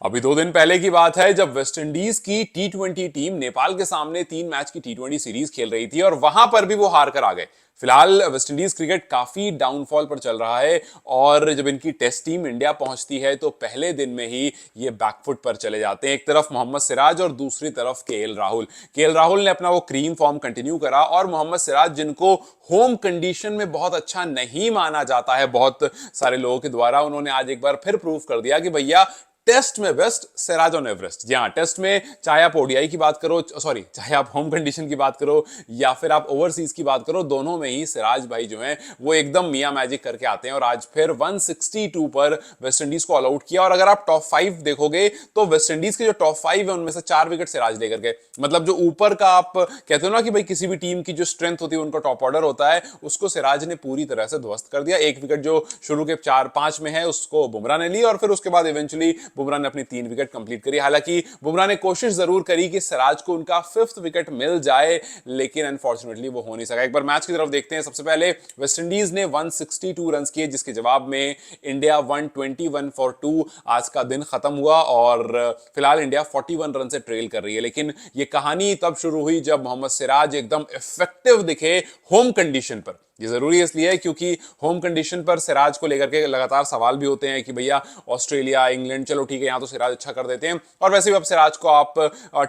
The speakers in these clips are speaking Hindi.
अभी 2 दिन पहले की बात है जब वेस्टइंडीज की टी20 टीम नेपाल के सामने 3 मैच की टी20 सीरीज खेल रही थी और वहां पर भी वो हार कर आ गए। फिलहाल वेस्टइंडीज क्रिकेट काफी डाउनफॉल पर चल रहा है और जब इनकी टेस्ट टीम इंडिया पहुंचती है तो पहले दिन में ही ये बैकफुट पर चले जाते हैं। एक तरफ मोहम्मद सिराज और दूसरी तरफ केएल राहुल। केएल राहुल ने अपना वो क्रीम फॉर्म कंटिन्यू करा और मोहम्मद सिराज जिनको होम कंडीशन में बहुत अच्छा नहीं माना जाता है बहुत सारे लोगों के द्वारा, उन्होंने आज एक बार फिर प्रूव कर दिया कि भैया टेस्ट में बेस्ट सिराज ऑन एवरेस्ट। जी हाँ, टेस्ट में चाहे आप ओडीआई की बात करो, सॉरी चाहे आप होम कंडीशन की बात करो या फिर आप ओवरसीज की बात करो, दोनों में ही सिराज भाई जो हैं वो एकदम मियां मैजिक करके आते हैं और आज फिर 162 पर वेस्टइंडीज को ऑल आउट किया। और अगर आप टॉप 5 देखोगे तो वेस्टइंडीज के जो टॉप 5 है उनमें से 4 विकेट सिराज लेकर गए। मतलब जो ऊपर का आप कहते हो ना कि भाई किसी भी टीम की जो स्ट्रेंथ होती है उनका टॉप ऑर्डर होता है, उसको सिराज ने पूरी तरह से ध्वस्त कर दिया। एक विकेट जो शुरू के 4-5 में है उसको बुमराह ने ली और फिर उसके बाद इवेंचुअली बुमराह ने अपनी 3 विकेट कंप्लीट करी। हालांकि बुमराह ने कोशिश जरूर करी कि सिराज को उनका 5th विकेट मिल जाए, लेकिन अनफॉर्चुनेटली वो हो नहीं सका। एक बार मैच की तरफ देखते हैं। सबसे पहले वेस्टइंडीज ने 162 रन किए जिसके जवाब में इंडिया 121 फॉर 2 आज का दिन खत्म हुआ और फिलहाल इंडिया 41 रन से ट्रेल कर रही है। लेकिन ये कहानी तब शुरू हुई जब मोहम्मद सिराज एकदम इफेक्टिव दिखे होम कंडीशन पर। ये जरूरी इसलिए क्योंकि होम कंडीशन पर सिराज को लेकर के लगातार सवाल भी होते हैं कि भैया ऑस्ट्रेलिया, इंग्लैंड, चलो ठीक है यहां तो सिराज अच्छा कर देते हैं और वैसे भी अब सिराज को आप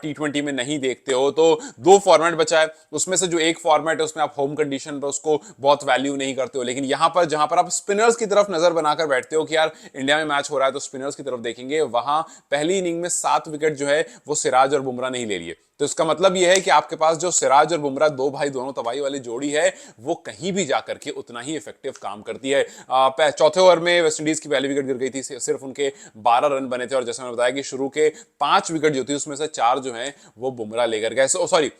टी20 में नहीं देखते हो, तो 2 फॉर्मेट बचा है, उसमें से जो एक फॉर्मेट है उसमें आप होम कंडीशन पर उसको बहुत वैल्यू नहीं करते हो। लेकिन यहां पर जहां पर आप स्पिनर्स की तरफ नजर बनाकर बैठते हो कि यार इंडिया में मैच हो रहा है तो स्पिनर्स की तरफ देखेंगे, वहां पहली इनिंग में 7 विकेट जो है वो सिराज और बुमराह नहीं ले लिए। तो इसका मतलब यह है कि आपके पास जो सिराज और बुमराह दो भाई दोनों तबाही वाली जोड़ी है वो कहीं भी जाकर के उतना ही इफेक्टिव काम करती है। चौथे ओवर में वेस्टइंडीज की पहली विकेट गिर गई थी, सिर्फ उनके 12 रन बने थे और जैसे मैंने बताया कि शुरू के 5 विकेट जो थी उसमें से 4 जो हैं वो बुमराह लेकर गए, सॉरी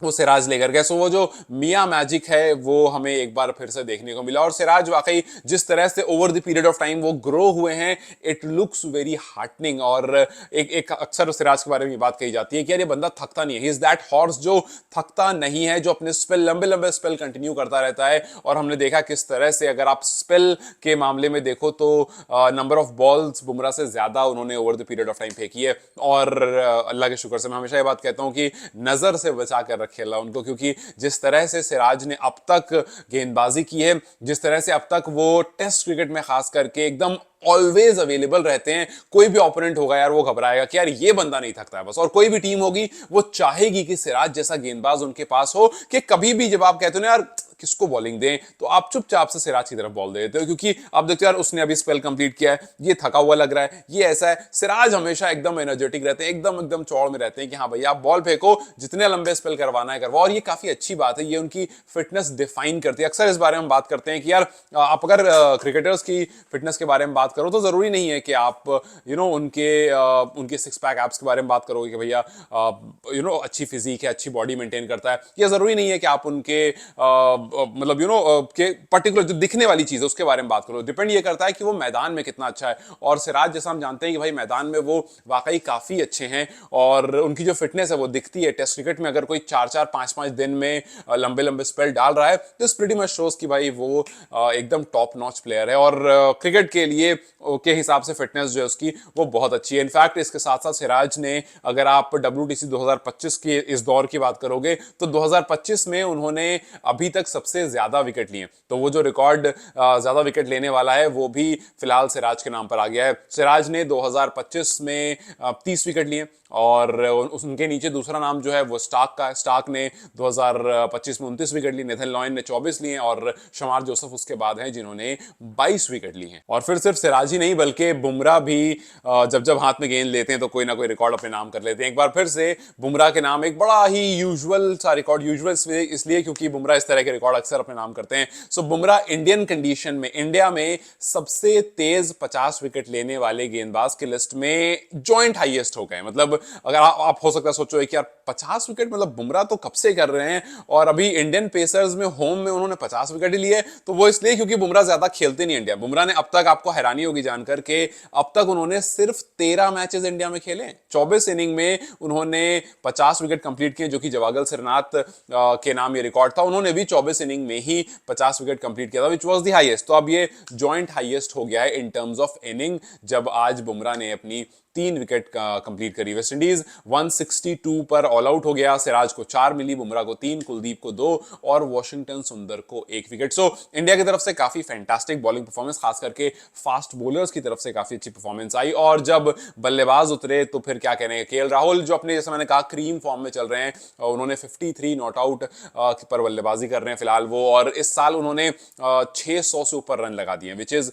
वो सिराज लेकर गए। सो वो जो मियां मैजिक है वो हमें एक बार फिर से देखने को मिला और सिराज वाकई जिस तरह से over the period of time वो ग्रो हुए हैं, इट लुक्स वेरी हार्टनिंग। और एक अक्सर सिराज के बारे में बात कही जाती है कि यार ये बंदा थकता नहीं है, ही इज दैट हॉर्स जो थकता नहीं है, जो अपने स्पेल लंबे लंबे स्पेल कंटिन्यू करता रहता है। और हमने देखा किस तरह से अगर आप स्पेल के मामले में देखो तो नंबर ऑफ बॉल्स बुमराह से ज्यादा उन्होंने over the period of time फेंकी है। और अल्लाह के शुक्र से मैं हमेशा ये बात कहता हूं कि नजर से बचा कर खेला उनको, क्योंकि जिस तरह से सिराज ने अब तक गेंदबाजी की है, जिस तरह से अब तक वो टेस्ट क्रिकेट में खास करके एकदम ऑलवेज अवेलेबल रहते हैं, कोई भी ओपोनेंट होगा यार वो घबराएगा कि यार ये बंदा नहीं थकता है बस। और कोई भी टीम होगी वो चाहेगी कि सिराज जैसा गेंदबाज उनके पास हो कि कभी भी जब आप कहते हो ना यार किसको बॉलिंग दें तो आप चुपचाप से सिराज की तरफ बॉल दे देते हो, क्योंकि आप देखते हो यार उसने अभी स्पेल कंप्लीट किया है, ये थका हुआ लग रहा है, ये ऐसा है। सिराज हमेशा एकदम एनर्जेटिक रहते हैं, एकदम एकदम चौड़ में रहते हैं कि हाँ भैया आप बॉल फेंको, जितने लंबे स्पेल करवाना है करवाओ। और ये काफी अच्छी बात है, ये उनकी फिटनेस डिफाइन करती है। अक्सर इस बारे में बात करते हैं कि यार आप अगर क्रिकेटर्स की फिटनेस के बारे में बात करो तो जरूरी नहीं है कि आप उनके 6 पैक एब्स के बारे में बात करोगे कि भैया अच्छी फिजिक है, अच्छी बॉडी मेंटेन करता है। यह जरूरी नहीं है कि आप उनके मतलब के पर्टिकुलर जो दिखने वाली चीज है उसके बारे में बात करो। डिपेंड ये करता है कि वो मैदान में कितना अच्छा है। और सिराज जैसा हम जानते हैं कि भाई मैदान में वो वाकई काफी अच्छे हैं और उनकी जो फिटनेस है वो दिखती है। टेस्ट क्रिकेट में अगर कोई 4-4 5-5 दिन में लंबे लंबे स्पेल डाल रहा है तो इस प्रीटी मच शोज कि भाई वो एकदम टॉप नॉच प्लेयर है और क्रिकेट के लिए के हिसाब से फिटनेस जो है उसकी वो बहुत अच्छी है। इनफैक्ट इसके साथ साथ सिराज ने, अगर आप WTC 2025 के इस दौर की बात करोगे तो 2025 में उन्होंने अभी तक सबसे ज्यादा विकेट लिए। तो वो जो रिकॉर्ड ज्यादा विकेट लेने वाला है वो भी फिलहाल सिराज के नाम पर आ गया है। सिराज ने 2025 में 30 विकेट लिए और उनके नीचे दूसरा नाम जो है वो स्टार्क का। स्टार्क ने 2025 में 29 विकेट ली, नेथन लॉयन ने 24 लिए और शमार जोसेफ उसके बाद हैं जिन्होंने 22 विकेट ली हैं। और फिर सिर्फ सिराज ही नहीं बल्कि बुमराह भी जब जब हाथ में गेंद लेते हैं तो कोई ना कोई रिकॉर्ड अपने नाम कर लेते हैं। एक बार फिर से बुमराह के नाम एक बड़ा ही यूजुअल सा रिकॉर्ड, यूजुअल इसलिए क्योंकि बुमराह इस तरह के रिकॉर्ड अक्सर अपने नाम करते हैं। सो बुमराह इंडियन कंडीशन में इंडिया में सबसे तेज 50 विकेट लेने वाले गेंदबाज की लिस्ट में जॉइंट हाईएस्ट हो गए। मतलब अगर आप हो सकता है सोचो कि यार 50 विकेट मतलब बुमराह तो कब से कर रहे हैं, और अभी इंडियन पेसर्स में होम में उन्होंने 50 विकेट ही लिए, तो वो इसलिए क्योंकि बुमराह ज्यादा खेलते नहीं इंडिया। बुमराह ने अब तक, आपको हैरानी होगी जानकर के, अब तक उन्होंने सिर्फ 13 मैचेस इंडिया में खेले, 24 इनिंग में उन्होंने 50 विकेट कंप्लीट किए, जो कि जवागल श्रीनाथ के नाम ये रिकॉर्ड था। उन्होंने भी 24 इनिंग में ही 50 विकेट कंप्लीट किया था, विच वाज द हाईएस्ट। तो अब ये जॉइंट हाईएस्ट हो गया है इन टर्म्स ऑफ इनिंग, जब आज बुमराह ने अपनी 3 विकेट कंप्लीट करी। वेस्ट इंडीज 162 पर ऑल आउट हो गया, सिराज को 4 मिली, बुमराह को 3, कुलदीप को 2 और वॉशिंगटन सुंदर को 1 विकेट। सो इंडिया की तरफ से काफी फैंटास्टिक बॉलिंग परफॉर्मेंस, खास करके फास्ट बॉलर्स की तरफ से काफी अच्छी परफॉर्मेंस आई। और जब बल्लेबाज उतरे तो फिर क्या कहने, केएल राहुल जो अपने, जैसे मैंने कहा, क्रीम फॉर्म में चल रहे हैं, उन्होंने 53 नॉट आउट पर बल्लेबाजी कर रहे हैं फिलहाल वो, और इस साल उन्होंने 600 से ऊपर रन लगा दिए, विच इज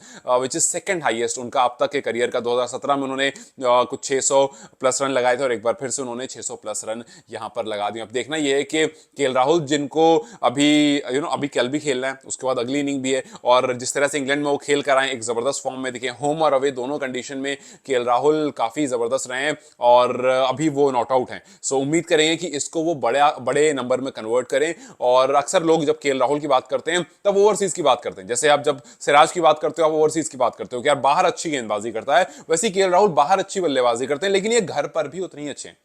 सेकंड हाईएस्ट उनका अब तक के करियर का। 2017 में उन्होंने कुछ 600 प्लस रन लगाए थे, और एक बार फिर से उन्होंने 600 प्लस रन यहां पर लगा दिए। अब देखना यह है कि केएल राहुल, जिनको अभी अभी कल भी खेलना है, उसके बाद अगली इनिंग भी है, और जिस तरह से इंग्लैंड में वो खेल कर आए, एक जबरदस्त फॉर्म में दिखे, होम और अवे दोनों कंडीशन में केएल राहुल काफी जबरदस्त रहे हैं, और अभी वो नॉट आउट हैं। सो उम्मीद करेंगे कि इसको वो बड़े नंबर में कन्वर्ट करें। और अक्सर लोग जब केएल राहुल की बात करते हैं तब ओवरसीज की बात करते हैं, जैसे आप जब सिराज की बात करते हो आप ओवरसीज की बात करते हो कि यार बाहर अच्छी गेंदबाजी करता है, वैसे केएल राहुल बाहर अच्छी बल्लेबाजी करते हैं, लेकिन ये घर पर भी उतनी ही अच्छे हैं।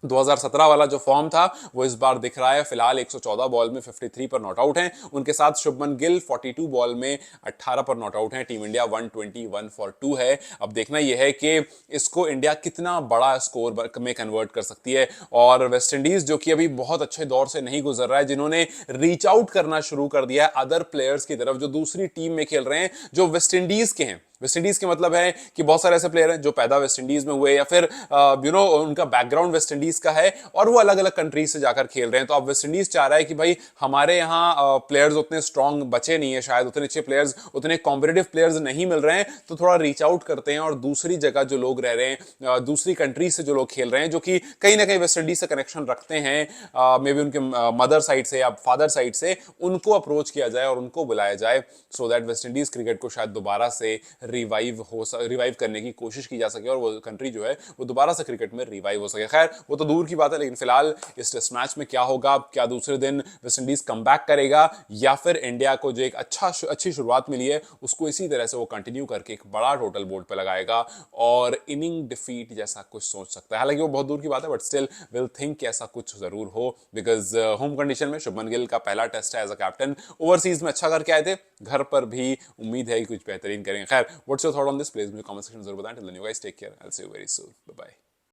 2017 वाला जो फॉर्म था वो इस बार दिख रहा है। फिलहाल 114 बॉल में 53 पर नॉट आउट हैं, उनके साथ शुभमन गिल 42 बॉल में 18 पर नॉट आउट हैं। टीम इंडिया 121 फॉर 2 है। अब देखना यह है कि इसको इंडिया कितना बड़ा स्कोर में कन्वर्ट कर सकती है। और वेस्ट इंडीज जो कि अभी बहुत अच्छे दौर से नहीं गुजर रहा है, जिन्होंने रीच आउट करना शुरू कर दिया है अदर प्लेयर्स की तरफ जो दूसरी टीम में खेल रहे हैं, जो वेस्ट इंडीज के हैं। वेस्ट इंडीज के मतलब है कि बहुत सारे ऐसे प्लेयर हैं जो पैदा वेस्ट इंडीज में हुए, या फिर उनका बैकग्राउंड वेस्ट इंडीज का है और वो अलग अलग कंट्रीज से जाकर खेल रहे हैं। तो अब वेस्ट इंडीज चाह रहा है कि भाई हमारे यहाँ प्लेयर्स उतने स्ट्रांग बचे नहीं है, शायद उतने अच्छे प्लेयर्स, उतने कॉम्पिटिटिव प्लेयर्स नहीं मिल रहे हैं, तो थोड़ा रीच आउट करते हैं और दूसरी जगह जो लोग रह रहे हैं, दूसरी कंट्रीज से जो लोग खेल रहे हैं, जो कि कहीं ना कहीं वेस्ट इंडीज से कनेक्शन रखते हैं, मे बी उनके मदर साइड से या फादर साइड से, उनको अप्रोच किया जाए और उनको बुलाया जाए, so that West Indies cricket को शायद दोबारा से रिवाइव करने की कोशिश की जा सके और वो कंट्री जो है वो दोबारा से क्रिकेट में रिवाइव हो सके। खैर वो तो दूर की बात है, लेकिन फिलहाल इस टेस्ट मैच में क्या होगा, क्या दूसरे दिन वेस्ट इंडीज कमबैक करेगा या फिर इंडिया को जो एक अच्छी शुरुआत मिली है उसको इसी तरह से वो कंटिन्यू करके एक बड़ा टोटल बोर्ड पे लगाएगा और इनिंग डिफीट जैसा कुछ सोच सकता है। हालांकि वो बहुत दूर की बात है, बट स्टिल विल थिंक कि ऐसा कुछ जरूर हो, बिकॉज होम कंडीशन में शुभमन गिल का पहला टेस्ट है एज अ कैप्टन। ओवरसीज में अच्छा करके आए थे, घर पर भी उम्मीद है कि कुछ बेहतरीन करेंगे। खैर what's your thought on this, please मुझे कमेंट सेक्शन में जरूर बताएं। Till then you guys take care, I will see you very soon, bye bye.